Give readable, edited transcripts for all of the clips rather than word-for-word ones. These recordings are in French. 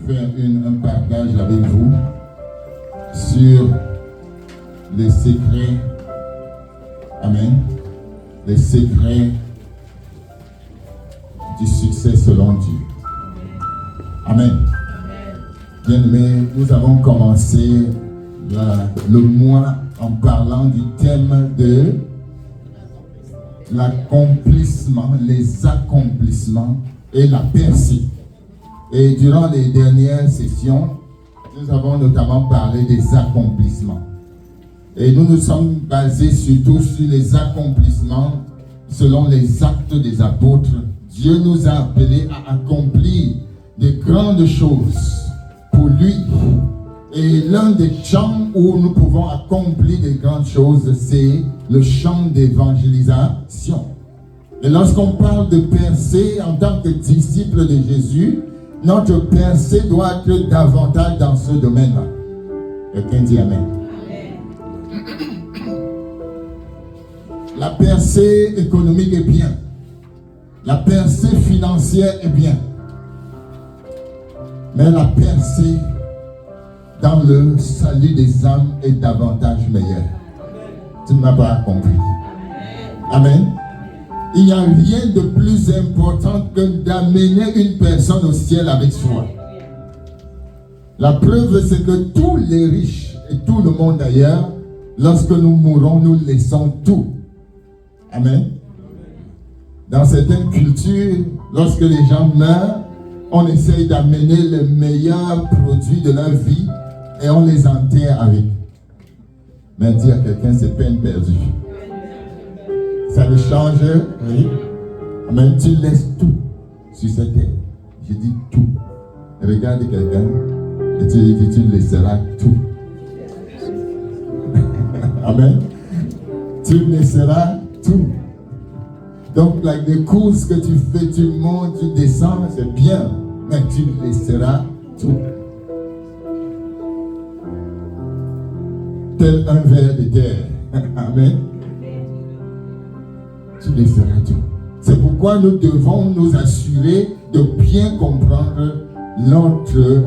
faire un partage avec vous sur les secrets, amen, les secrets du succès selon Dieu. Amen. Bien-aimés, nous avons commencé le mois en parlant du thème de l'accomplissement, les accomplissements et la percée. Et durant les dernières sessions, nous avons notamment parlé des accomplissements. Et nous nous sommes basés surtout sur les accomplissements selon les actes des apôtres. Dieu nous a appelés à accomplir de grandes choses pour lui. Et l'un des champs où nous pouvons accomplir de grandes choses, c'est le champ d'évangélisation. Et lorsqu'on parle de percée en tant que disciple de Jésus, notre percée doit être davantage dans ce domaine-là. Quelqu'un dit Amen. La percée économique est bien. La percée financière est bien. Mais la percée dans le salut des âmes est davantage meilleure. Tu ne m'as pas compris. Amen. Il n'y a rien de plus important que d'amener une personne au ciel avec soi. La preuve, c'est que tous les riches et tout le monde d'ailleurs, lorsque nous mourons, nous laissons tout. Amen. Dans certaines cultures, lorsque les gens meurent, on essaye d'amener les meilleurs produits de leur vie et on les enterre avec. Mais dire à quelqu'un, c'est peine perdue. Ça le change, oui. Amen. Tu laisses tout sur cette terre. Je dis tout. Regarde quelqu'un et tu laisseras tout. Amen. Tu laisseras tout. Donc, les courses que tu fais, tu montes, tu descends, c'est bien. Mais tu laisseras tout. Tel un ver de terre. Amen. Tu laisseras tout. C'est pourquoi nous devons nous assurer de bien comprendre notre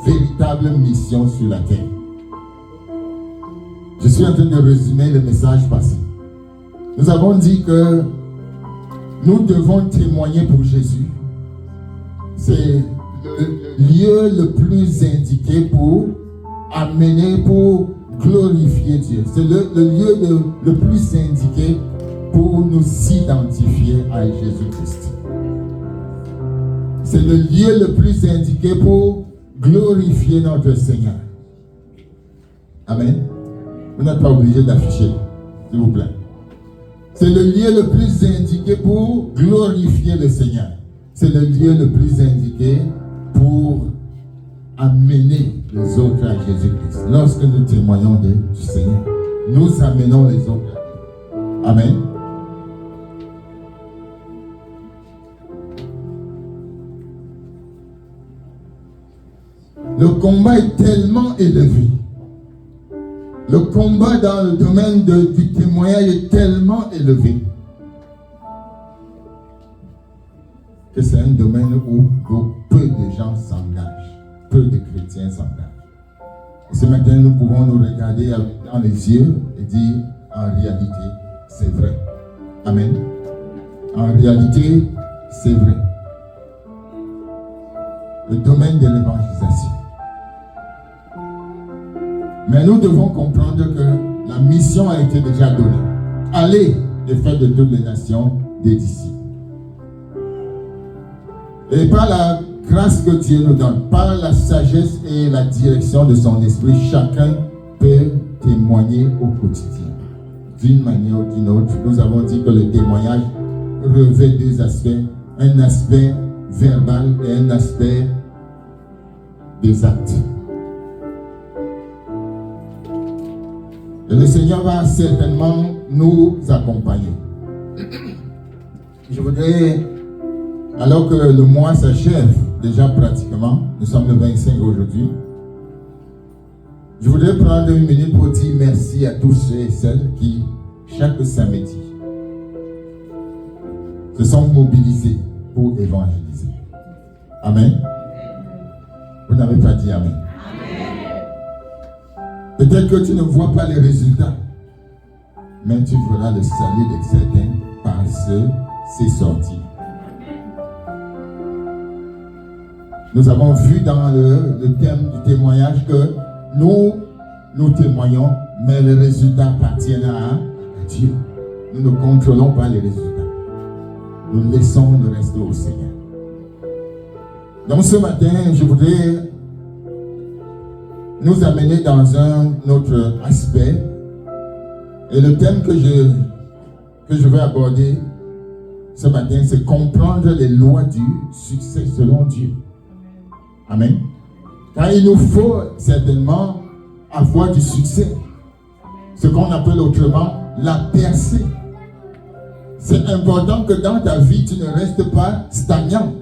véritable mission sur la terre. Je suis en train de résumer le message passé. Nous avons dit que nous devons témoigner pour Jésus. C'est le lieu le plus indiqué pour amener, pour glorifier Dieu. C'est le lieu le plus indiqué pour nous identifier à Jésus-Christ. C'est le lieu le plus indiqué pour glorifier notre Seigneur. Amen. Vous n'êtes pas obligé d'afficher, s'il vous plaît. C'est le lieu le plus indiqué pour glorifier le Seigneur. C'est le lieu le plus indiqué pour amener les autres à Jésus-Christ. Lorsque nous témoignons du Seigneur, nous amenons les autres à lui. Amen. Le combat est tellement élevé. Le combat dans le domaine du témoignage est tellement élevé que c'est un domaine où peu de gens s'engagent, peu de chrétiens s'engagent. Et ce matin, nous pouvons nous regarder dans les yeux et dire, en réalité, c'est vrai. Amen. En réalité, c'est vrai. Le domaine de l'évangélisation. Mais nous devons comprendre que la mission a été déjà donnée. Allez et faites de toutes les nations des disciples. Et par la grâce que Dieu nous donne, par la sagesse et la direction de son esprit, chacun peut témoigner au quotidien. D'une manière ou d'une autre, nous avons dit que le témoignage revêt deux aspects. Un aspect verbal et un aspect des actes. Et le Seigneur va certainement nous accompagner. Je voudrais, alors que le mois s'achève, déjà pratiquement, nous sommes le 25 aujourd'hui, je voudrais prendre une minute pour dire merci à tous ceux et celles qui, chaque samedi, se sont mobilisés pour évangéliser. Amen. n'avez pas dit Amen. Peut-être que tu ne vois pas les résultats, mais tu verras le salut de certains parce que c'est sorti. Nous avons vu dans le thème du témoignage que nous témoignons, mais les résultats appartiennent à Dieu. Nous ne contrôlons pas les résultats. Nous laissons le reste au Seigneur. Donc ce matin, je voudrais nous amener dans un autre aspect. Et le thème que je vais aborder ce matin, c'est comprendre les lois du succès selon Dieu. Amen. Car il nous faut certainement avoir du succès. Ce qu'on appelle autrement la percée. C'est important que dans ta vie, tu ne restes pas stagnant,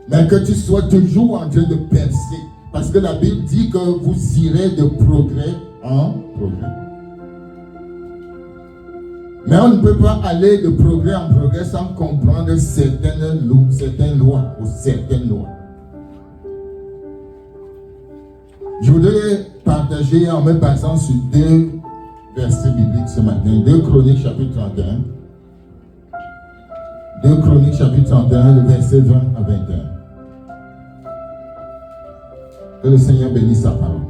mais que tu sois toujours en train de percer. Parce que la Bible dit que vous irez de progrès en progrès. Mais on ne peut pas aller de progrès en progrès sans comprendre certaines lois ou certaines lois. Je voudrais partager en me basant sur 2 versets bibliques ce matin. 2 Chroniques chapitre 31. 2 Chroniques chapitre 31, le verset 20 à 21. Que le Seigneur bénisse sa parole.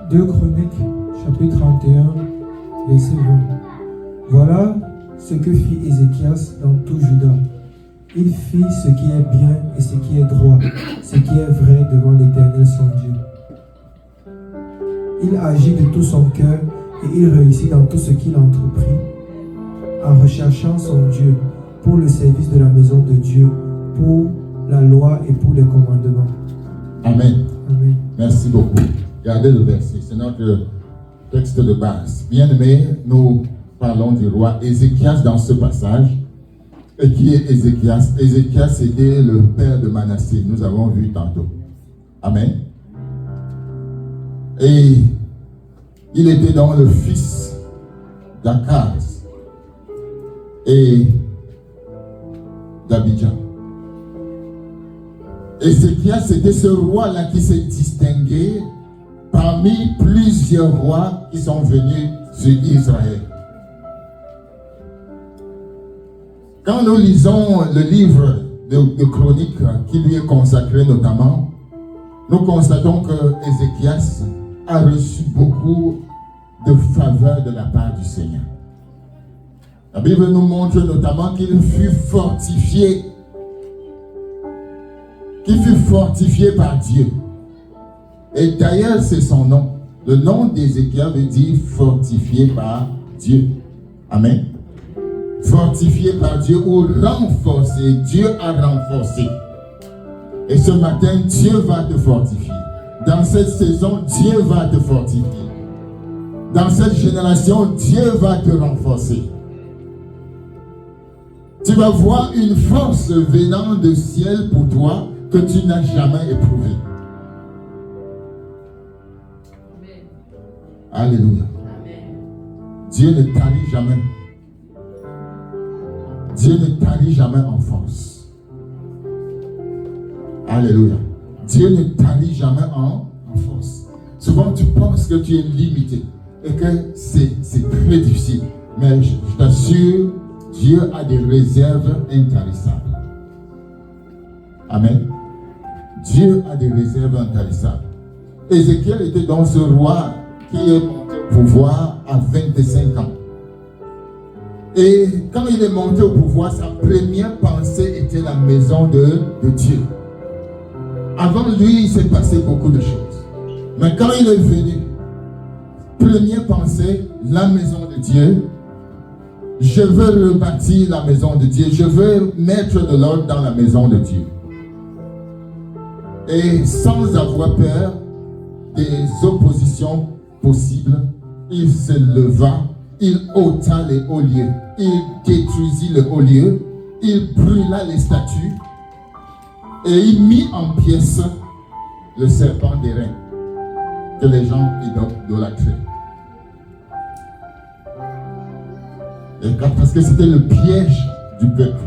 2 Chroniques chapitre 31, verset 20. Voilà ce que fit Ézéchias dans tout Juda. Il fit ce qui est bien et ce qui est droit, ce qui est vrai devant l'Éternel son Dieu. Il agit de tout son cœur et il réussit dans tout ce qu'il entreprit, en recherchant son Dieu pour le service de la maison de Dieu, pour la loi et pour les commandements. Amen. Amen. Merci beaucoup. Regardez le verset, c'est notre texte de base. Bien-aimés, nous parlons du roi Ézéchias dans ce passage. Et qui est Ézéchias? Ézéchias était le père de Manassé, nous avons vu tantôt. Amen. Et il était donc le fils d'Akaz et d'Abidjan. Ézéchias, c'était ce roi-là qui s'est distingué parmi plusieurs rois qui sont venus sur Israël. Quand nous lisons le livre de Chroniques qui lui est consacré notamment, nous constatons que Ézéchias a reçu beaucoup de faveurs de la part du Seigneur. La Bible nous montre notamment qu'il fut fortifié par Dieu. Et d'ailleurs, c'est son nom. Le nom d'Ézéchias veut dire fortifié par Dieu. Amen. Fortifié par Dieu ou renforcé. Dieu a renforcé. Et ce matin, Dieu va te fortifier. Dans cette saison, Dieu va te fortifier. Dans cette génération, Dieu va te renforcer. Tu vas voir une force venant du ciel pour toi que tu n'as jamais éprouvée. Alléluia. Dieu ne tarit jamais. Dieu ne tarit jamais en force. Alléluia. Dieu ne tarit jamais en force. Souvent tu penses que tu es limité et que c'est très difficile. Mais je t'assure, Dieu a des réserves intarissables. Amen. Dieu a des réserves intarissables. Ézéchiel était donc ce roi qui est monté au pouvoir à 25 ans. Et quand il est monté au pouvoir, sa première pensée était la maison de Dieu. Avant lui, il s'est passé beaucoup de choses. Mais quand il est venu, première pensée, la maison de Dieu. Je veux rebâtir la maison de Dieu. Je veux mettre de l'ordre dans la maison de Dieu. Et sans avoir peur des oppositions possibles, il se leva, il ôta les hauts lieux, il détruisit le haut lieu, il brûla les statues et il mit en pièces le serpent d'airain que les gens idolâtraient. Parce que c'était le piège du peuple.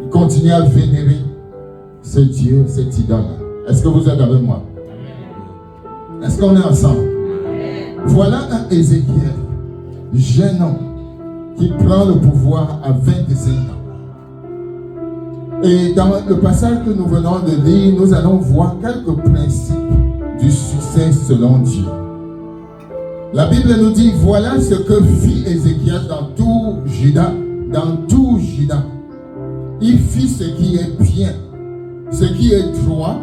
Il continuait à vénérer ce Dieu, cette idole. Est-ce que vous êtes avec moi? Est-ce qu'on est ensemble? Voilà un Ézéchiel, jeune homme, qui prend le pouvoir à 25 ans. Et dans le passage que nous venons de lire, nous allons voir quelques principes du succès selon Dieu. La Bible nous dit, voilà ce que fit Ézéchias dans tout Juda. Dans tout Juda, il fit ce qui est bien, ce qui est droit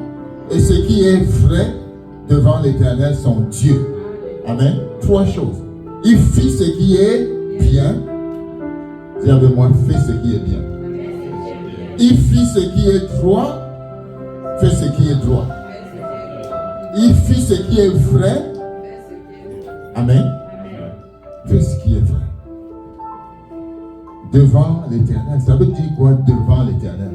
et ce qui est vrai devant l'Éternel son Dieu. Amen. 3 choses. Il fit ce qui est bien. Dis avec moi, fais ce qui est bien. Il fit ce qui est droit. Fais ce qui est droit. Il fit ce qui est vrai. Amen. Fais ce qui est vrai. Devant l'Éternel. Ça veut dire quoi devant l'Éternel?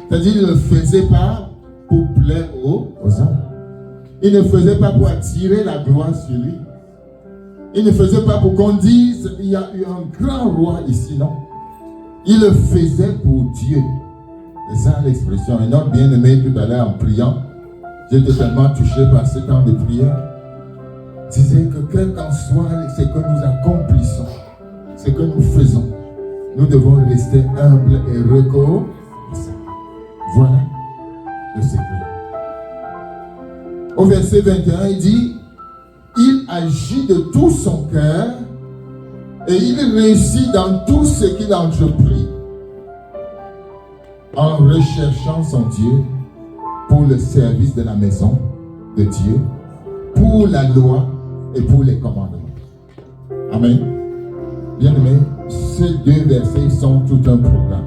C'est-à-dire qu'il ne le faisait pas pour plaire aux hommes. Il ne faisait pas pour attirer la gloire sur lui. Il ne faisait pas pour qu'on dise il y a eu un grand roi ici, non. Il le faisait pour Dieu. C'est ça l'expression. Et notre bien-aimé tout à l'heure en priant, j'étais tellement touché par ce temps de prière. Disait que quel qu'en soit ce que nous accomplissons, ce que nous faisons, nous devons rester humbles et reconnaissants. Voilà le secret. Au verset 21, il dit, il agit de tout son cœur et il réussit dans tout ce qu'il entreprit en recherchant son Dieu pour le service de la maison de Dieu, pour la loi et pour les commandements. Amen. Bien-aimés, ces 2 versets sont tout un programme.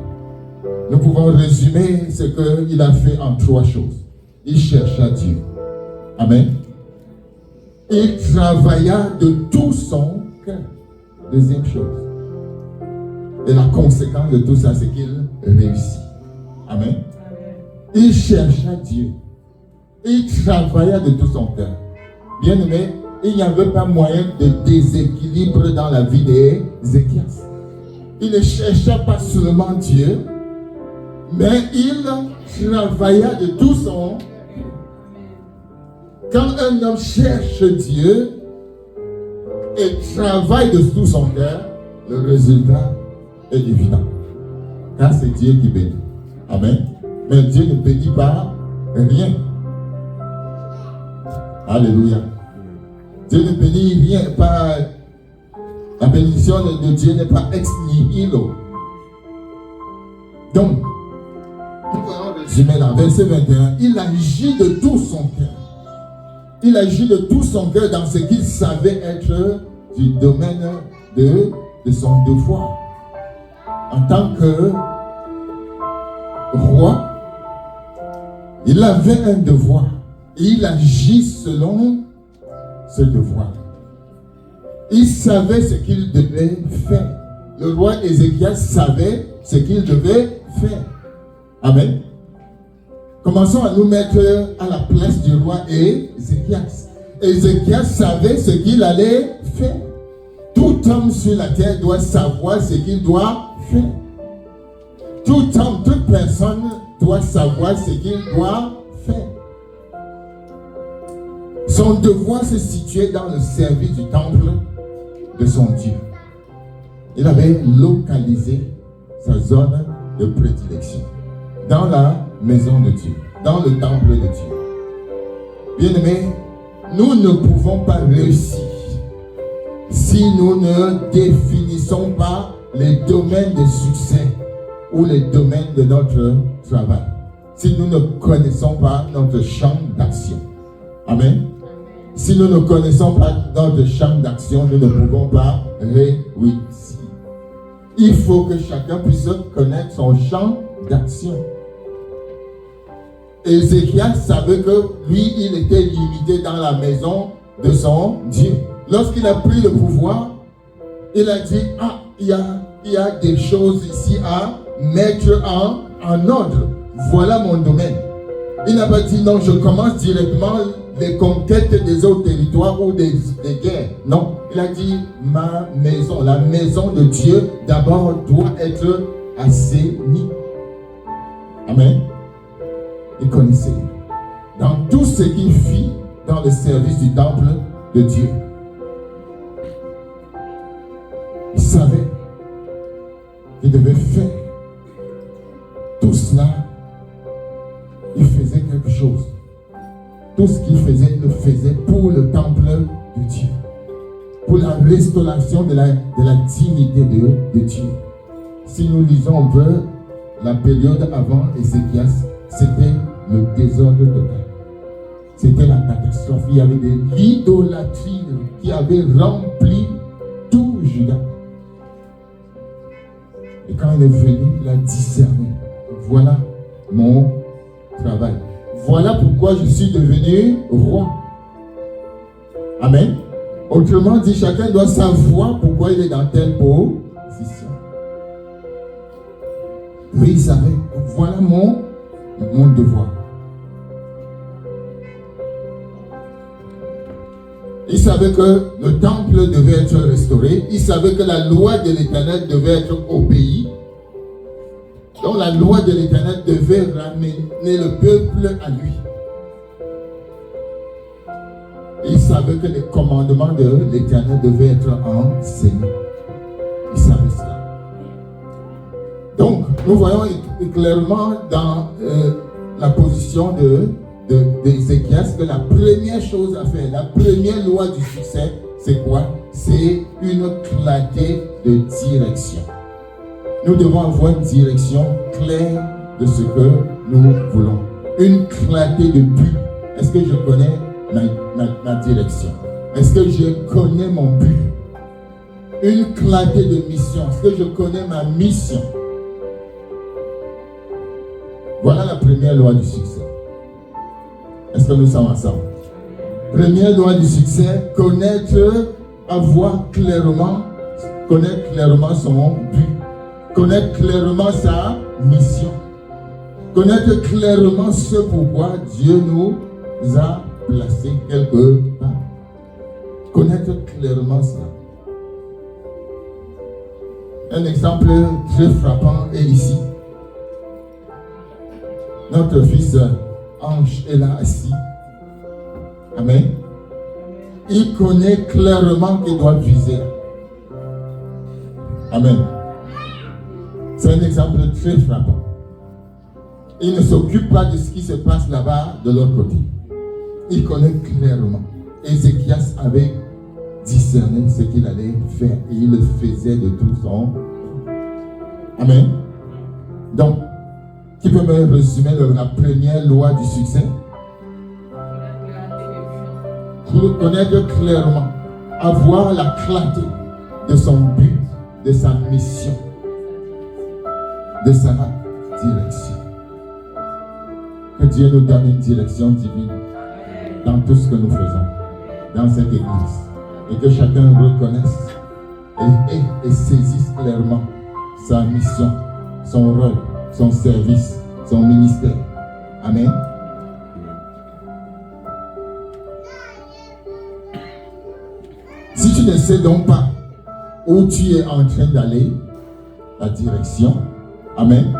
Nous pouvons résumer ce qu'il a fait en 3 choses. Il chercha Dieu. Amen. Il travailla de tout son cœur. 2e chose. Et la conséquence de tout ça, c'est qu'il réussit. Amen. Il chercha Dieu. Il travailla de tout son cœur. Bien-aimé, il n'y avait pas moyen de déséquilibre dans la vie d'Ézéchias. Il ne chercha pas seulement Dieu, mais il travailla de tout son. Quand un homme cherche Dieu et travaille de tout son cœur, le résultat est évident. Car c'est Dieu qui bénit. Amen. Mais Dieu ne bénit pas rien. Alléluia. Dieu ne bénit rien. La bénédiction de Dieu n'est pas ex nihilo. Donc, nous allons résumer là, verset 21. Il agit de tout son cœur. Il agit de tout son cœur dans ce qu'il savait être du domaine de son devoir. En tant que roi, il avait un devoir. Et il agit selon ce devoir. Il savait ce qu'il devait faire. Le roi Ézéchias savait ce qu'il devait faire. Amen. Commençons à nous mettre à la place du roi Ézéchias. Ézéchias savait ce qu'il allait faire. Tout homme sur la terre doit savoir ce qu'il doit faire. Tout homme, toute personne doit savoir ce qu'il doit faire. Son devoir se situait dans le service du temple de son Dieu. Il avait localisé sa zone de prédilection dans la maison de Dieu, dans le temple de Dieu. Bien-aimés, nous ne pouvons pas réussir si nous ne définissons pas les domaines de succès ou les domaines de notre travail. Si nous ne connaissons pas notre champ d'action. Amen. Si nous ne connaissons pas notre champ d'action, nous ne pouvons pas réussir. Il faut que chacun puisse connaître son champ d'action. Ézéchias savait que lui, il était limité dans la maison de son Dieu. Lorsqu'il a pris le pouvoir, il a dit, il y a des choses ici à mettre en ordre. Voilà mon domaine. Il n'a pas dit, non, je commence directement les conquêtes des autres territoires ou des guerres. Non, il a dit, ma maison, la maison de Dieu, d'abord doit être assainie. Amen. Il connaissait. Dans tout ce qu'il fit dans le service du temple de Dieu. Il savait qu'il devait faire tout cela. Il faisait quelque chose. Tout ce qu'il faisait, il le faisait pour le temple de Dieu. Pour la restauration de la dignité de Dieu. Si nous lisons un peu la période avant Ézéchias, c'était le désordre total. C'était la catastrophe. Il y avait de l'idolâtrie qui avait rempli tout Juda. Et quand il est venu, il a discerné. Voilà mon travail. Voilà pourquoi je suis devenu roi. Amen. Autrement dit, chacun doit savoir pourquoi il est dans telle position. Oui, il savait. Voilà mon devoir. Il savait que le temple devait être restauré. Il savait que la loi de l'Éternel devait être obéie. Donc la loi de l'Éternel devait ramener le peuple à lui. Il savait que les commandements de l'Éternel devaient être enseignés. Il savait cela. Donc, nous voyons clairement dans la position d'Ézéchias que la première chose à faire, la première loi du succès, c'est quoi? C'est une clarté de direction. Nous devons avoir une direction claire de ce que nous voulons. Une clarté de but. Est-ce que je connais ma direction? Est-ce que je connais mon but? Une clarté de mission. Est-ce que je connais ma mission? Voilà la première loi du succès. Est-ce que nous sommes ensemble? Première loi du succès, connaître clairement son but. Connaître clairement sa mission. Connaître clairement ce pourquoi Dieu nous a placés quelque part. Connaître clairement cela. Un exemple très frappant est ici. Notre fils Ange est là assis. Amen. Il connaît clairement qu'il doit viser. Amen. C'est un exemple très frappant. Il ne s'occupe pas de ce qui se passe là-bas de l'autre côté. Il connaît clairement. Ézéchias avait discerné ce qu'il allait faire et il le faisait de tout son. Amen. Donc, qui peut me résumer la première loi du succès? Pour connaître clairement, avoir la clarté de son but, de sa mission, de sa direction. Que Dieu nous donne une direction divine dans tout ce que nous faisons, dans cette église. Et que chacun reconnaisse et saisisse clairement sa mission, son rôle, son service, son ministère. Amen. Si tu ne sais donc pas où tu es en train d'aller, la direction, amen,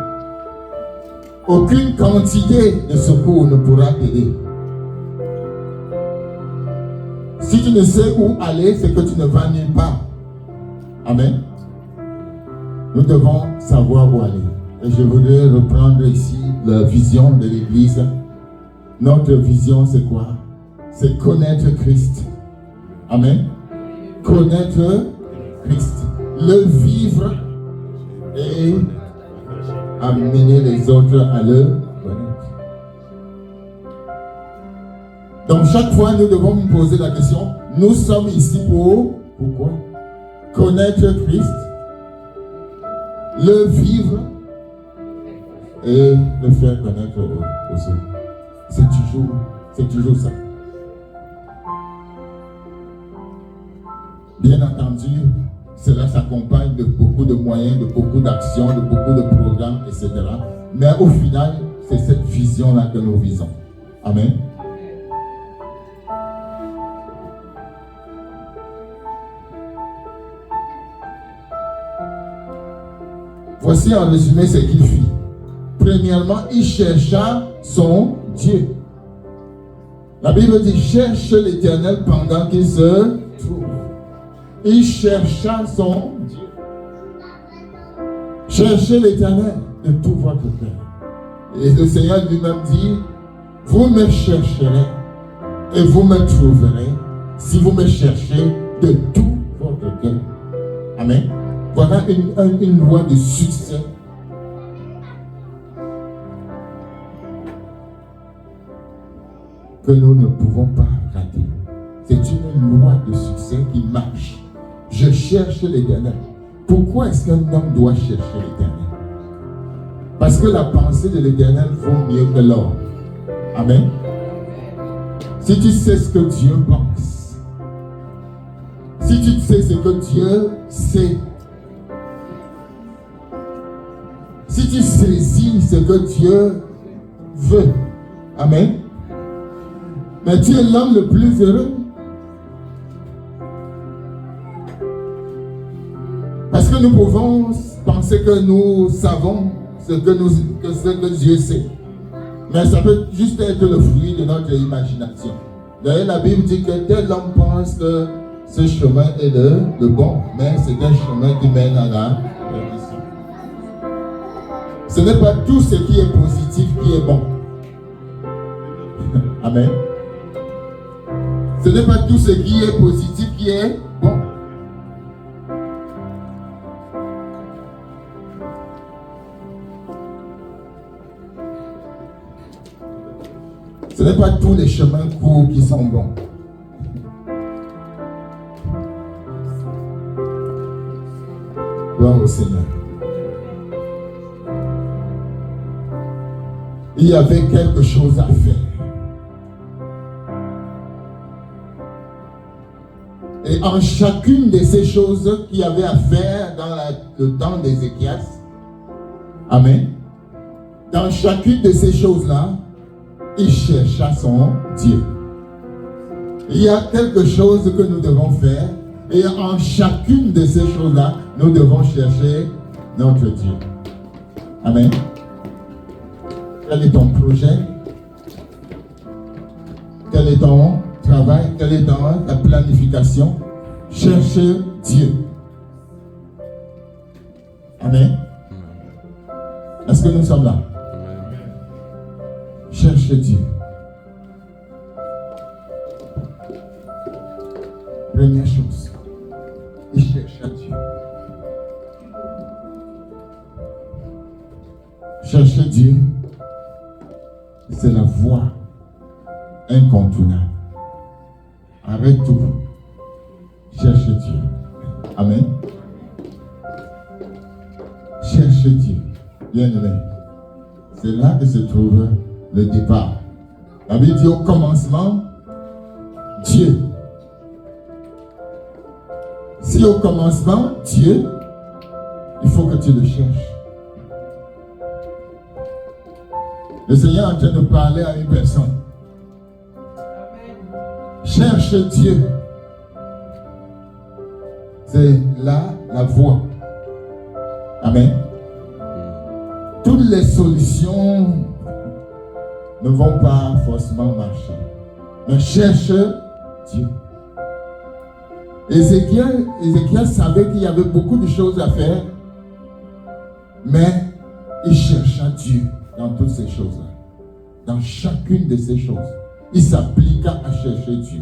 aucune quantité de secours ne pourra t'aider. Si tu ne sais où aller, c'est que tu ne vas nulle part. Amen. Nous devons savoir où aller. Et je voudrais reprendre ici la vision de l'Église. Notre vision, c'est quoi? C'est connaître Christ. Amen. Connaître Christ. Le vivre et amener les autres à le connaître. Donc chaque fois, nous devons nous poser la question, nous sommes ici pourquoi? Connaître Christ, le vivre et le faire connaître aux autres. C'est toujours ça. Bien entendu, cela s'accompagne de beaucoup de moyens, de beaucoup d'actions, de beaucoup de programmes, etc. Mais au final, c'est cette vision-là que nous visons. Amen. Voici en résumé ce qu'il fit. Premièrement, il chercha son Dieu. La Bible dit, cherche l'Éternel pendant qu'il se trouve. Il chercha son Dieu. Cherchez l'Éternel de tout votre cœur. Et le Seigneur lui-même dit, vous me chercherez et vous me trouverez si vous me cherchez de tout votre cœur. Amen. Voilà une loi de succès. Que nous ne pouvons pas rater. C'est une loi de succès qui marche. Je cherche l'Éternel. Pourquoi est-ce qu'un homme doit chercher l'Éternel? Parce que la pensée de l'Éternel vaut mieux que l'or. Amen. Si tu sais ce que Dieu pense, si tu sais ce que Dieu sait, si tu saisis ce que Dieu veut, amen, mais tu es l'homme le plus heureux. Parce que nous pouvons penser que nous savons ce que Dieu sait. Mais ça peut juste être le fruit de notre imagination. D'ailleurs, la Bible dit que tel homme pense que ce chemin est le bon, mais c'est un chemin qui mène à la perdition. Ce n'est pas tout ce qui est positif qui est bon. Amen. Ce n'est pas tout ce qui est positif qui est bon. Ce n'est pas tous les chemins courts qui sont bons. Gloire au Seigneur. Il y avait quelque chose à faire. Et en chacune de ces choses qu'il y avait à faire dans le temps d'Ézéchias, amen, dans chacune de ces choses-là, il chercha son Dieu. Il y a quelque chose que nous devons faire et en chacune de ces choses-là, nous devons chercher notre Dieu. Amen. Quel est ton projet? Quel est ton travail? Quelle est ta planification? Cherchez Dieu. Amen. Est-ce que nous sommes là? Cherche Dieu. Première chose, il cherche à Dieu. Chercher Dieu, c'est la voie incontournable. Arrête tout. Cherche Dieu. Amen. Cherche Dieu. Bien-aimé. C'est là que se trouve le départ. La Bible dit au commencement, Dieu. Si au commencement, Dieu, il faut que tu le cherches. Le Seigneur est en train de parler à une personne. Cherche Dieu. C'est là la voie. Amen. Toutes les solutions ne vont pas forcément marcher. Mais cherche Dieu. Ézéchiel savait qu'il y avait beaucoup de choses à faire, mais il chercha Dieu dans toutes ces choses-là. Dans chacune de ces choses, il s'appliqua à chercher Dieu.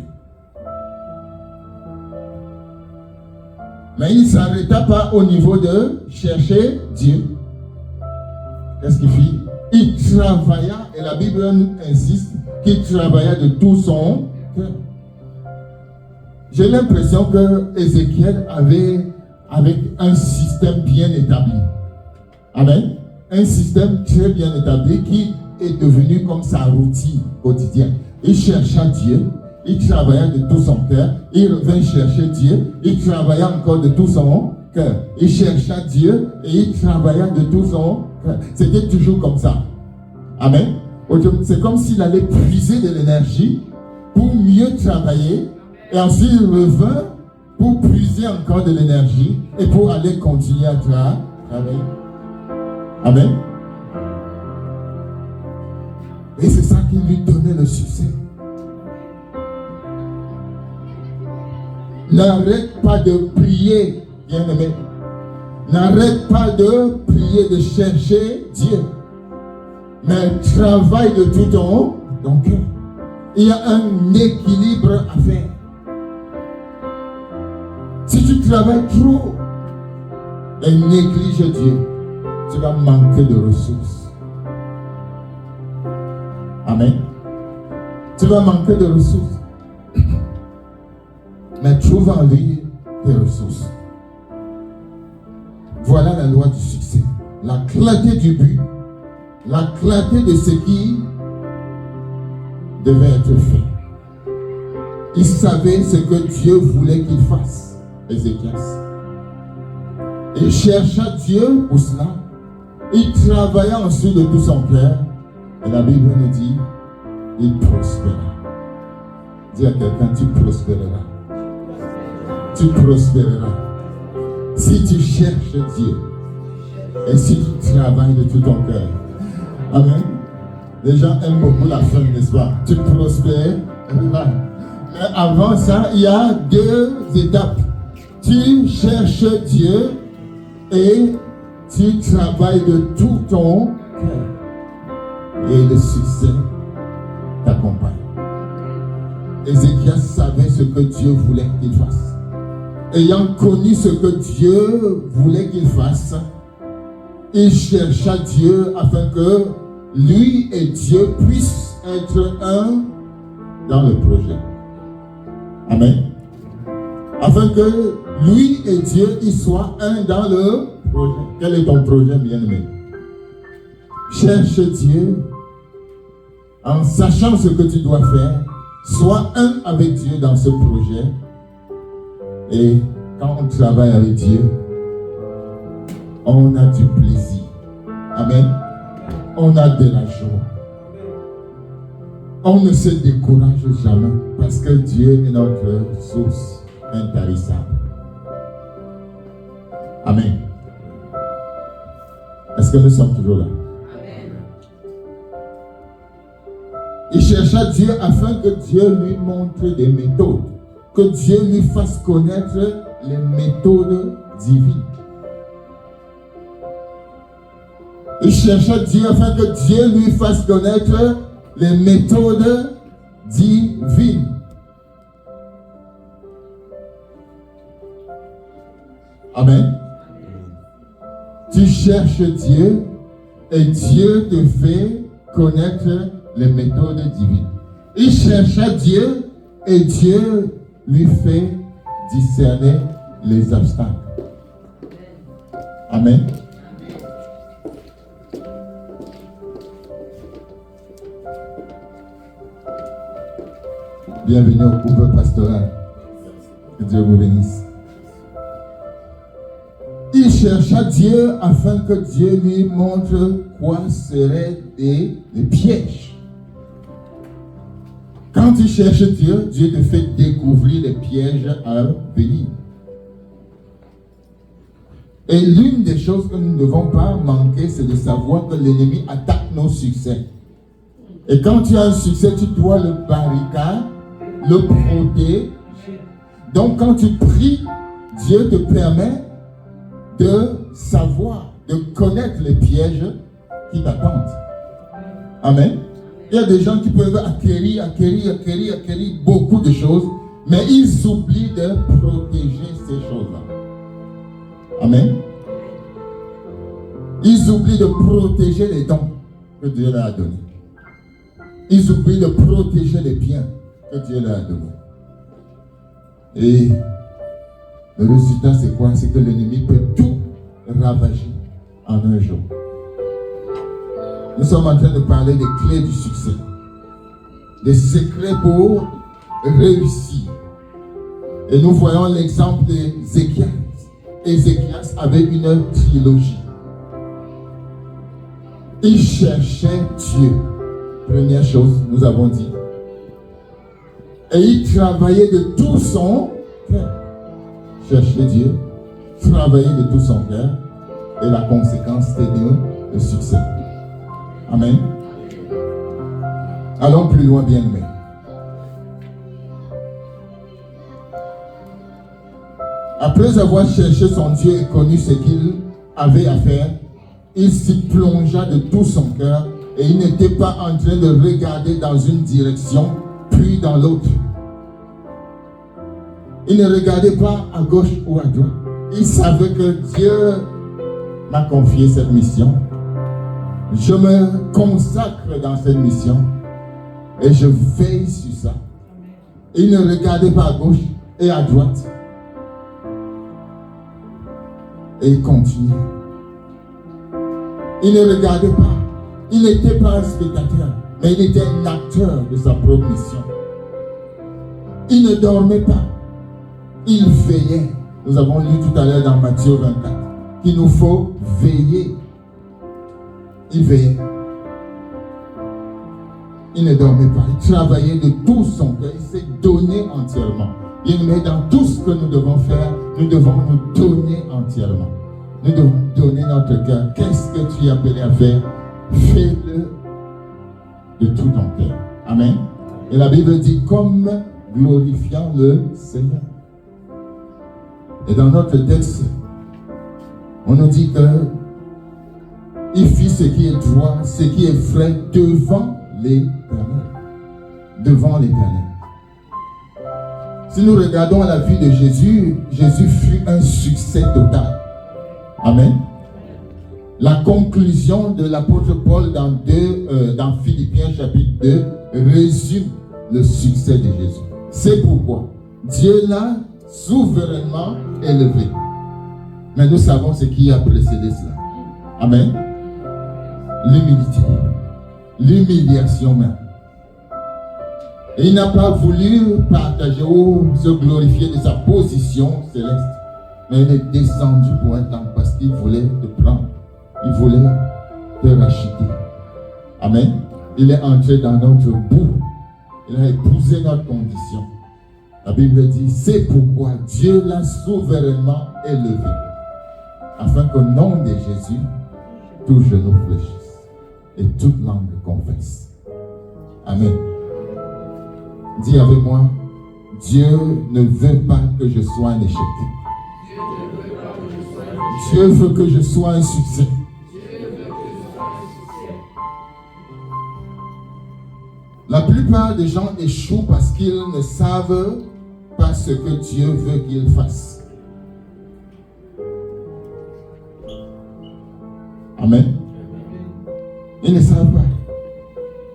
Mais il ne s'arrêta pas au niveau de chercher Dieu. Qu'est-ce qu'il fit? Il travailla, et la Bible insiste qu'il travailla de tout son cœur. J'ai l'impression que Ézéchiel avait un système bien établi. Amen. Un système très bien établi qui est devenu comme sa routine quotidienne. Il chercha Dieu, il travailla de tout son cœur, il revint chercher Dieu, il travailla encore de tout son cœur. Il chercha Dieu et il travailla de tout son cœur. C'était toujours comme ça. Amen. C'est comme s'il allait puiser de l'énergie pour mieux travailler. Et ensuite, il revint pour puiser encore de l'énergie et pour aller continuer à travailler. Amen. Et c'est ça qui lui donnait le succès. N'arrête pas de prier, bien-aimé. N'arrête pas de prier, de chercher Dieu. Mais travaille de tout ton cœur. Il y a un équilibre à faire. Si tu travailles trop et négliges Dieu, tu vas manquer de ressources. Amen. Tu vas manquer de ressources. Mais trouve en lui tes ressources. Voilà la loi du succès. La clarté du but. La clarté de ce qui devait être fait. Il savait ce que Dieu voulait qu'il fasse. Ézéchias. Il chercha Dieu pour cela. Il travailla ensuite de tout son cœur. Et la Bible nous dit, il prospéra. Dis à quelqu'un, tu prospéreras. Tu prospéreras. Si tu cherches Dieu et si tu travailles de tout ton cœur. Amen. Les gens aiment beaucoup la fin, n'est-ce pas? Tu prospères. Mais avant ça, il y a 2 étapes. Tu cherches Dieu et tu travailles de tout ton cœur. Et le succès t'accompagne. Ézéchias savait ce que Dieu voulait qu'il fasse. Ayant connu ce que Dieu voulait qu'il fasse, il chercha Dieu afin que lui et Dieu puissent être un dans le projet. Amen. Afin que lui et Dieu y soient un dans le projet. Quel est ton projet, bien-aimé? Cherche Dieu en sachant ce que tu dois faire. Sois un avec Dieu dans ce projet. Et quand on travaille avec Dieu, on a du plaisir. Amen. On a de la joie. On ne se décourage jamais parce que Dieu est notre source intarissable. Amen. Est-ce que nous sommes toujours là? Amen. Il chercha Dieu afin que Dieu lui montre des méthodes. Que Dieu lui fasse connaître les méthodes divines. Il chercha Dieu afin que Dieu lui fasse connaître les méthodes divines. Amen. Tu cherches Dieu et Dieu te fait connaître les méthodes divines. Il chercha Dieu et Dieu lui fait discerner les obstacles. Amen. Bienvenue au couple pastoral. Que Dieu vous bénisse. Il chercha Dieu afin que Dieu lui montre quoi seraient les pièges. Quand tu cherches Dieu, Dieu te fait découvrir les pièges à venir. Et l'une des choses que nous ne devons pas manquer, c'est de savoir que l'ennemi attaque nos succès. Et quand tu as un succès, tu dois le barricader, le protéger. Donc quand tu pries, Dieu te permet de savoir, de connaître les pièges qui t'attendent. Amen. Il y a des gens qui peuvent acquérir beaucoup de choses, mais ils oublient de protéger ces choses-là. Amen. Ils oublient de protéger les dons que Dieu leur a donnés. Ils oublient de protéger les biens que Dieu leur a donnés. Et le résultat, c'est quoi? C'est que l'ennemi peut tout ravager en un jour. Nous sommes en train de parler des clés du succès, des secrets pour réussir. Et nous voyons l'exemple d'Ézéchias. Ézéchias avait une trilogie. Il cherchait Dieu. Première chose, nous avons dit. Et il travaillait de tout son cœur. Chercher Dieu, travailler de tout son cœur. Et la conséquence, c'était le succès. Amen. Allons plus loin, bien-aimés. Après avoir cherché son Dieu et connu ce qu'il avait à faire, il s'y plongea de tout son cœur et il n'était pas en train de regarder dans une direction, puis dans l'autre. Il ne regardait pas à gauche ou à droite. Il savait que Dieu m'a confié cette mission. Je me consacre dans cette mission et je veille sur ça. Il ne regardait pas à gauche et à droite. Et il continue. Il ne regardait pas. Il n'était pas un spectateur, mais il était un acteur de sa propre mission. Il ne dormait pas. Il veillait. Nous avons lu tout à l'heure dans Matthieu 24 qu'il nous faut veiller. Il veillait. Il ne dormait pas. Il travaillait de tout son cœur. Il s'est donné entièrement. Mais dans tout ce que nous devons faire, nous devons nous donner entièrement. Nous devons donner notre cœur. Qu'est-ce que tu es appelé à faire? Fais-le de tout ton cœur. Amen. Et la Bible dit comme glorifiant le Seigneur. Et dans notre texte, on nous dit que il fit ce qui est droit, ce qui est vrai devant l'Éternel. Devant l'Éternel. Si nous regardons la vie de Jésus, Jésus fut un succès total. Amen. La conclusion de l'apôtre Paul dans Philippiens chapitre 2 résume le succès de Jésus. C'est pourquoi Dieu l'a souverainement élevé. Mais nous savons ce qui a précédé cela. Amen. L'humilité. L'humiliation même. Et il n'a pas voulu partager ou se glorifier de sa position céleste. Mais il est descendu pour un temps parce qu'il voulait te prendre. Il voulait te racheter. Amen. Il est entré dans notre bout. Il a épousé notre condition. La Bible dit, c'est pourquoi Dieu l'a souverainement élevé. Afin qu'au nom de Jésus, tout genou fléchisse et toute langue confesse. Amen. Dis avec moi, Dieu ne veut pas que je sois un échec. Dieu veut que je sois un succès. La plupart des gens échouent parce qu'ils ne savent pas ce que Dieu veut qu'ils fassent. Amen. Ils ne savent pas.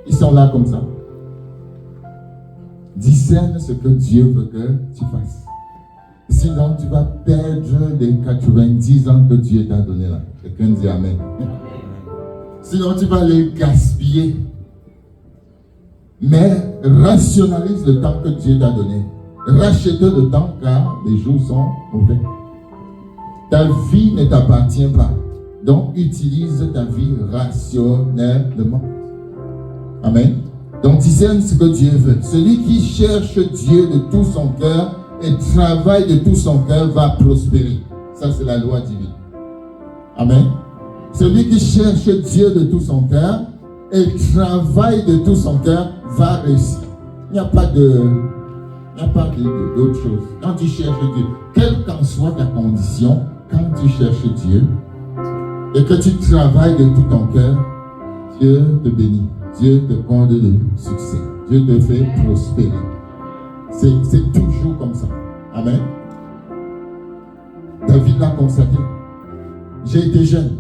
Ils sont là comme ça. Discerne ce que Dieu veut que tu fasses. Sinon, tu vas perdre les 90 ans que Dieu t'a donné là. Quelqu'un dit Amen. Sinon, tu vas les gaspiller. Mais rationalise le temps que Dieu t'a donné. Rachète le temps car les jours sont mauvais. Ta vie ne t'appartient pas. Donc, utilise ta vie rationnellement. Amen. Donc, discerne ce que Dieu veut. Celui qui cherche Dieu de tout son cœur et travaille de tout son cœur va prospérer. Ça, c'est la loi divine. Amen. Celui qui cherche Dieu de tout son cœur et travaille de tout son cœur va réussir. Il n'y a pas d'autre chose. Quand tu cherches Dieu, quelle qu'en soit ta condition, quand tu cherches Dieu et que tu travailles de tout ton cœur, Dieu te bénit. Dieu te compte le succès. Dieu te fait prospérer. C'est toujours comme ça. Amen. David l'a constaté. J'ai été jeune.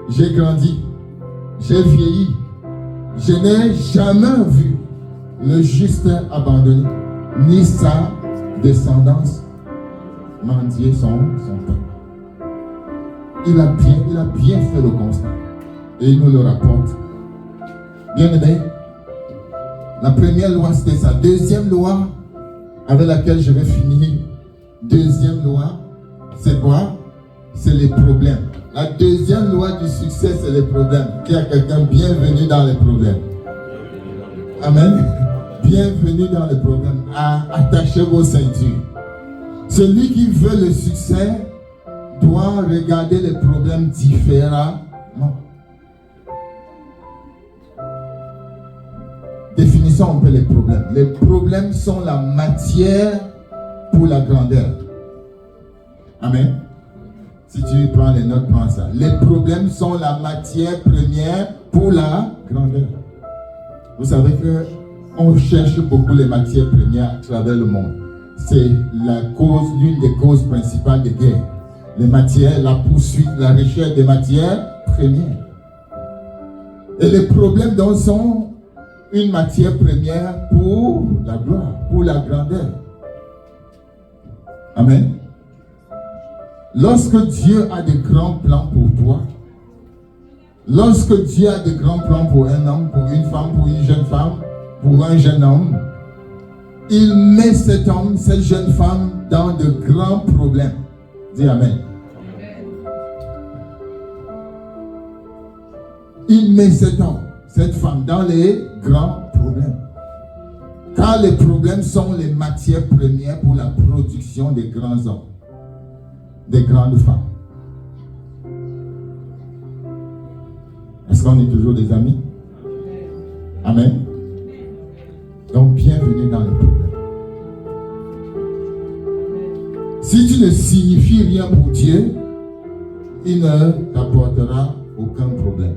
J'ai grandi. J'ai vieilli. Je n'ai jamais vu le juste abandonné, ni sa descendance mendier son pain. Il a bien fait le constat. Et il nous le rapporte. Bien aimé, la première loi c'était ça. Deuxième loi avec laquelle je vais finir. Deuxième loi, c'est quoi? C'est les problèmes. La deuxième loi du succès, c'est les problèmes. Qu'il y a quelqu'un bienvenue dans les problèmes. Amen. Bienvenue dans les problèmes. Attachez vos ceintures. Celui qui veut le succès doit regarder les problèmes différemment. Définissons un peu les problèmes. Les problèmes sont la matière pour la grandeur. Amen. Si tu prends les notes, prends ça. Les problèmes sont la matière première pour la grandeur. Vous savez que on cherche beaucoup les matières premières à travers le monde. C'est la cause, l'une des causes principales des guerres. Les matières, la poursuite, la recherche des matières premières. Et les problèmes donc sont une matière première pour la gloire, pour la grandeur. Amen. Lorsque Dieu a de grands plans pour toi, lorsque Dieu a de grands plans pour un homme, pour une femme, pour une jeune femme, pour un jeune homme, il met cet homme, cette jeune femme dans de grands problèmes. Dis Amen. Il met cet homme, cette femme dans les grands problèmes. Car les problèmes sont les matières premières pour la production des grands hommes, des grandes femmes. Est-ce qu'on est toujours des amis? Amen. Donc, bienvenue dans les problèmes. Si tu ne signifies rien pour Dieu, il ne t'apportera aucun problème.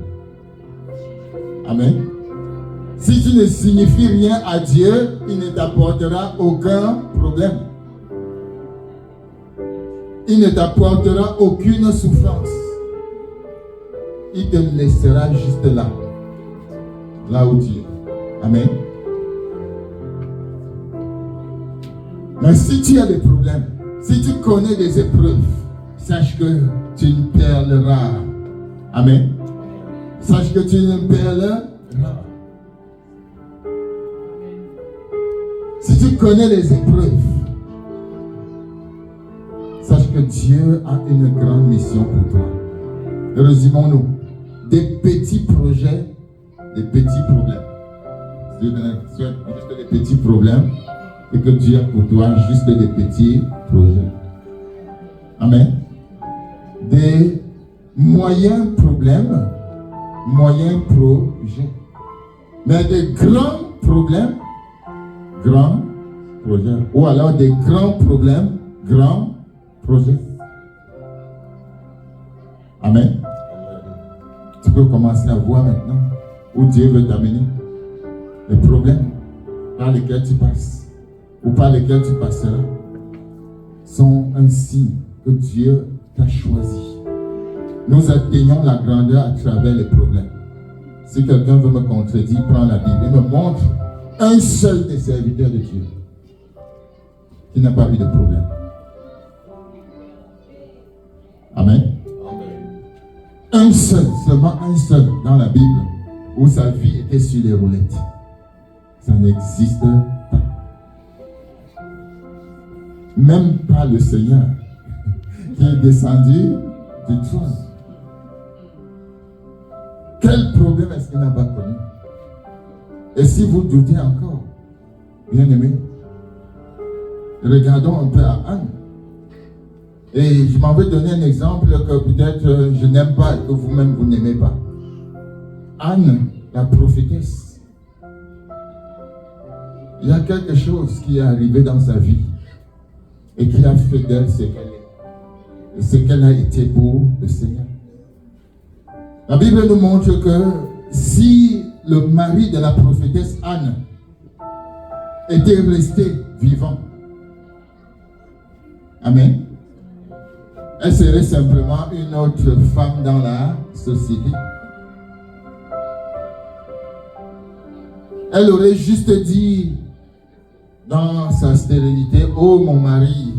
Amen. Si tu ne signifies rien à Dieu, il ne t'apportera aucun problème. Il ne t'apportera aucune souffrance. Il te laissera juste là. Là où tu es. Amen. Mais si tu as des problèmes, si tu connais des épreuves, sache que tu ne perleras. Amen. Sache que tu ne perleras. Si tu connais les épreuves, sache que Dieu a une grande mission pour toi. Résumons-nous. Des petits projets, des petits problèmes. Dieu donne juste des petits problèmes et que Dieu a pour toi juste des petits projets. Amen. Des moyens problèmes, moyens projets. Mais des grands problèmes, grands projets. Ou alors des grands problèmes, grands projets. Amen. Tu peux commencer à voir maintenant où Dieu veut t'amener. Les problèmes par lesquels tu passes ou par lesquels tu passeras sont un signe que Dieu t'a choisi. Nous atteignons la grandeur à travers les problèmes. Si quelqu'un veut me contredire, prends la Bible et me montre un seul des serviteurs de Dieu qui n'a pas eu de problème. Amen. Un seul, seulement un seul dans la Bible où sa vie était sur les roulettes. Ça n'existe pas. Même pas le Seigneur qui est descendu du trône. Quel problème est-ce qu'il n'a pas connu? Et si vous doutez encore, bien aimé, regardons un peu à Anne. Et je m'en vais donner un exemple que peut-être je n'aime pas et que vous-même vous n'aimez pas. Anne, la prophétesse. Il y a quelque chose qui est arrivé dans sa vie et qui a fait d'elle ce qu'elle est. Et ce qu'elle a été pour le Seigneur. La Bible nous montre que si le mari de la prophétesse Anne était resté vivant, amen, elle serait simplement une autre femme dans la société. Elle aurait juste dit dans sa stérilité, oh mon mari,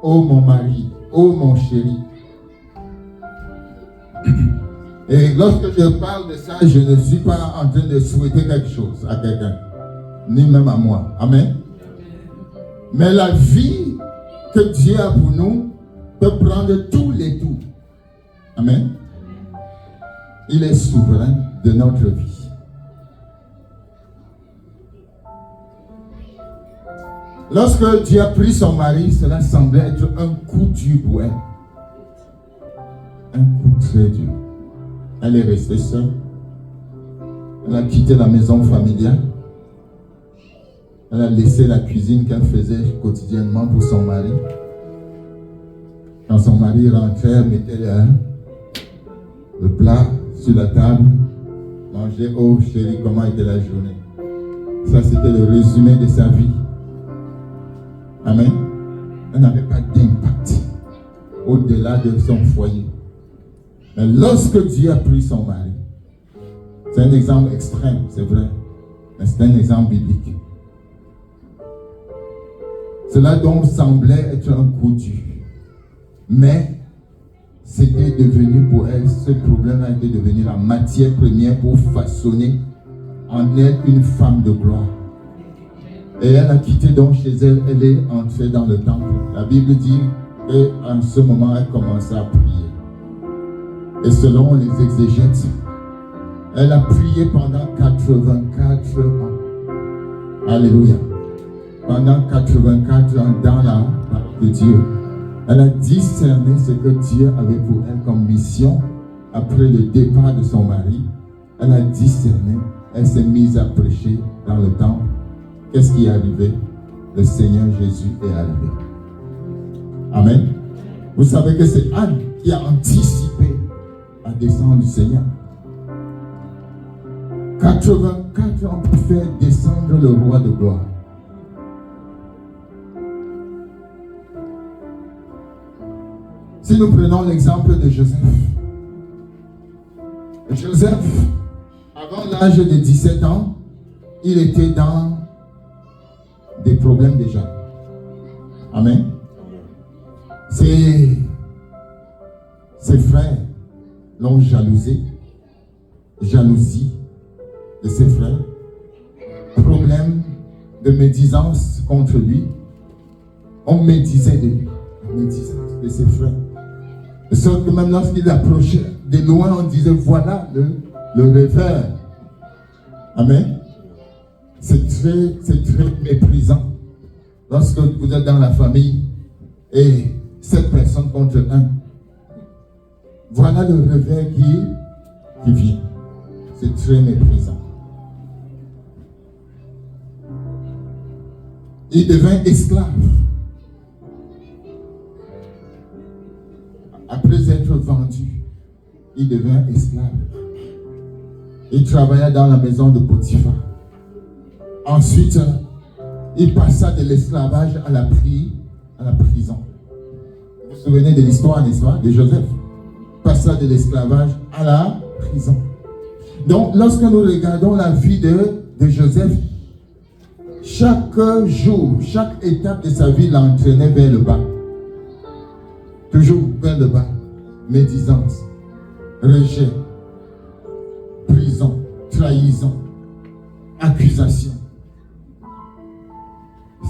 oh mon mari, oh mon chéri. Et lorsque je parle de ça, je ne suis pas en train de souhaiter quelque chose à quelqu'un, ni même à moi. Amen. Mais la vie que Dieu a pour nous peut prendre tous les tours. Amen. Il est souverain de notre vie. Lorsque Dieu a pris son mari, cela semblait être un coup dur pour elle. Un coup très dur. Elle est restée seule. Elle a quitté la maison familiale. Elle a laissé la cuisine qu'elle faisait quotidiennement pour son mari. Quand son mari rentrait, elle mettait le plat sur la table, mangeait. Oh chérie, comment était la journée? Ça, c'était le résumé de sa vie. Amen. Elle n'avait pas d'impact au-delà de son foyer. Mais lorsque Dieu a pris son mari, c'est un exemple extrême, c'est vrai, mais c'est un exemple biblique. Cela donc semblait être un coup dur. Mais c'était devenu pour elle, ce problème a été devenu la matière première pour façonner en elle une femme de gloire. Et elle a quitté donc chez elle, elle est entrée dans le temple. La Bible dit qu'en ce moment, elle commençait à prier. Et selon les exégètes, elle a prié pendant 84 ans. Alléluia. Pendant 84 ans dans la parole de Dieu. Elle a discerné ce que Dieu avait pour elle comme mission. Après le départ de son mari, elle a discerné. Elle s'est mise à prêcher dans le temple. Qu'est-ce qui est arrivé? Le Seigneur Jésus est arrivé. Amen. Vous savez que c'est Anne qui a anticipé la descente du Seigneur. 84 ans pour faire descendre le roi de gloire. Si nous prenons l'exemple de Joseph. Joseph, avant l'âge de 17 ans, il était dans des problèmes déjà. Amen. Ses frères l'ont jalousé. Jalousie de ses frères. Problème de médisance contre lui. On médisait de lui. On médisait de ses frères. De sorte que même lorsqu'il approchait de loin, on disait voilà le rêveur. Amen. C'est très méprisant. Lorsque vous êtes dans la famille et 7 personnes contre 1. Voilà le rêveur qui vient. C'est très méprisant. Il devint esclave. Après être vendu, il devint esclave. Il travailla dans la maison de Potiphar. Ensuite, il passa de l'esclavage à la prison. Vous vous souvenez de l'histoire, n'est-ce pas, de Joseph? Passa de l'esclavage à la prison. Donc, lorsque nous regardons la vie de Joseph, chaque jour, chaque étape de sa vie l'entraînait vers le bas. Toujours vers le bas. Médisance, rejet, prison, trahison, accusation.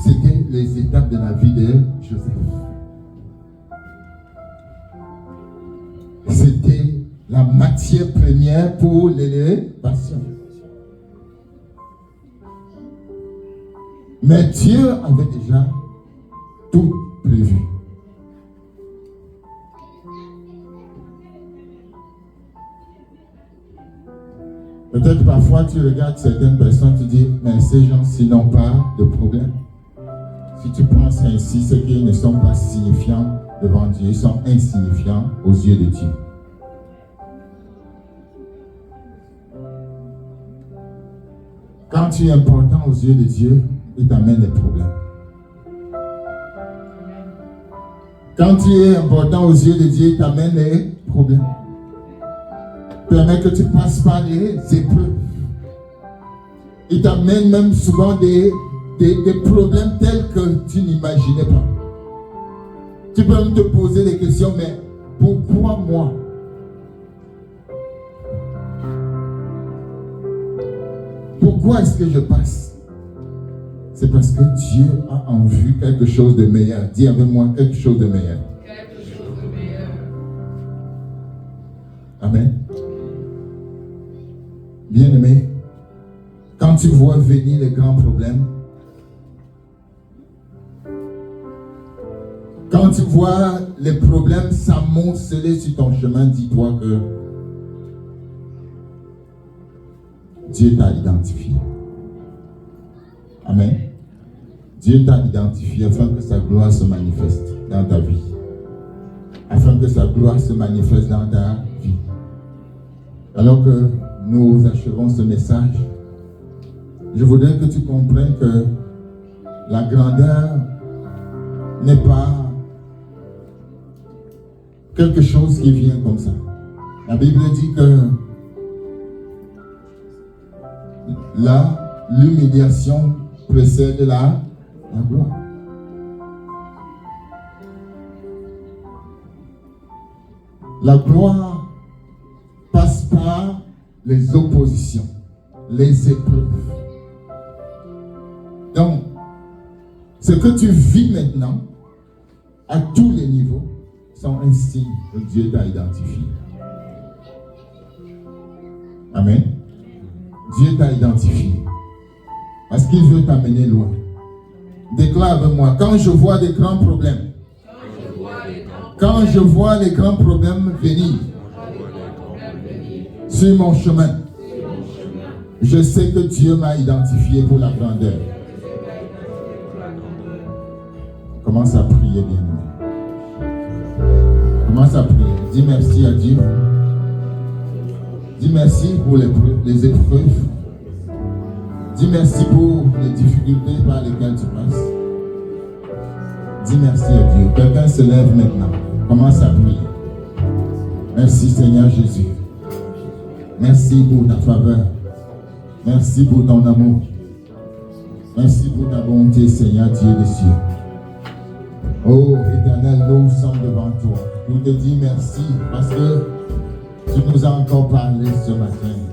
C'était les étapes de la vie de Joseph. C'était la matière première pour l'élévation. Mais Dieu avait déjà tout prévu. Peut-être parfois tu regardes certaines personnes, tu dis, mais ces gens-ci n'ont pas de problème. Si tu penses ainsi, c'est qu'ils ne sont pas signifiants devant Dieu, ils sont insignifiants aux yeux de Dieu. Quand tu es important aux yeux de Dieu, il t'amène des problèmes. Quand tu es important aux yeux de Dieu, il t'amène des problèmes. Permet que tu passes par les épreuves. Il t'amène même souvent des problèmes tels que tu n'imaginais pas. Tu peux même te poser des questions, mais pourquoi moi? Pourquoi est-ce que je passe? C'est parce que Dieu a en vue quelque chose de meilleur. Dis avec moi, quelque chose de meilleur. Quelque chose de meilleur. Amen. Bien-aimé, quand tu vois venir les grands problèmes, quand tu vois les problèmes s'amonceler sur ton chemin, dis-toi que Dieu t'a identifié. Amen. Dieu t'a identifié afin que sa gloire se manifeste dans ta vie. Afin que sa gloire se manifeste dans ta vie. Alors que nous achevons ce message, je voudrais que tu comprennes que la grandeur n'est pas quelque chose qui vient comme ça. La Bible dit que l'humiliation précède la gloire. La gloire passe par les oppositions, les épreuves. Donc, ce que tu vis maintenant, à tous les niveaux, sont un signe que Dieu t'a identifié. Amen. Dieu t'a identifié. Parce qu'il veut t'amener loin. Déclare avec moi, quand je vois des grands problèmes, quand je vois les grands problèmes venir sur mon chemin, je sais que Dieu m'a identifié pour la grandeur. Commence à prier, bien-aimé. Commence à prier. Dis merci à Dieu. Dis merci pour les épreuves. Dis merci pour les difficultés par lesquelles tu passes. Dis merci à Dieu. Quelqu'un se lève maintenant. Commence à prier. Merci Seigneur Jésus. Merci pour ta faveur. Merci pour ton amour. Merci pour ta bonté, Seigneur Dieu des cieux. Oh Éternel, nous sommes devant toi. Nous te disons merci parce que tu nous as encore parlé ce matin.